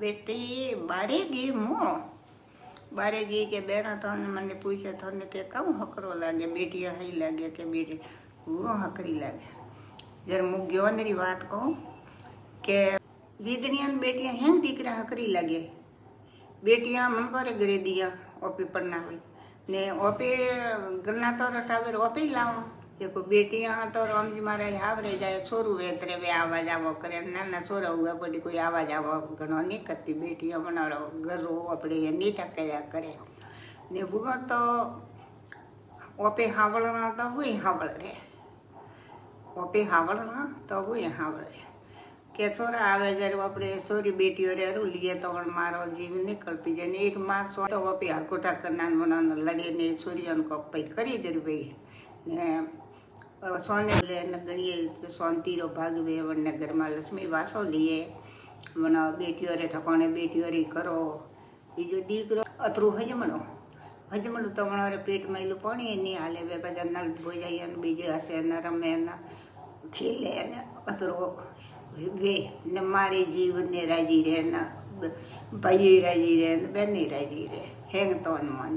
बेटी बारे गई मुँह बारे गई के बेरा तो मैंने पूछे तो के कम हकरो लगे बेटी हई लगे के बेटी वो हकरी लगे जर मु गयोनरी बात कहूँ के विदनियन बेटियां हेंग दीकरा हकरी लगे बेटियां मन करे घरे दिया ओपी पढ़ना हुई ने ओपी गन्ना तो रटावे ओपी लाओ देखो बेटियां तो रामजी महाराज हावरे जाए छोरू वेतरे वे आवा जावो करे नाना छोरा हुआ बड़ी कोई आवा जावो घणो नहीं करती बेटियां बना रहो घर रो अपने नहीं टकया करे ने वो तो ओपे हावलना तो हुई हावल रे ओपे हावलना तो हुई हावल रे के छोरा आवे जरे अपने छोरी बेटियों रे लिए तो मारो जीव निकल पी जाए एक माँ सो तो ओपे हरकोटा करना बना लड़े ने छोरियों को पई करी दे भाई ने सोने ले गणिए शांति रो भाग वे नगर में लक्ष्मी वासो लिए मना बेटियों रे ठकोने बेटियों रे करो बीजो दीकरो अतरू हजमणो तो मना पेट में लू पानी नहीं हाले वे बजा नल बो जाइए बीजे हसे न रमे न खेले न अतरू वे न मारे जीव ने राजी रहे न भाई राजी रहे न बहनी राजी रहे हेंग तो मन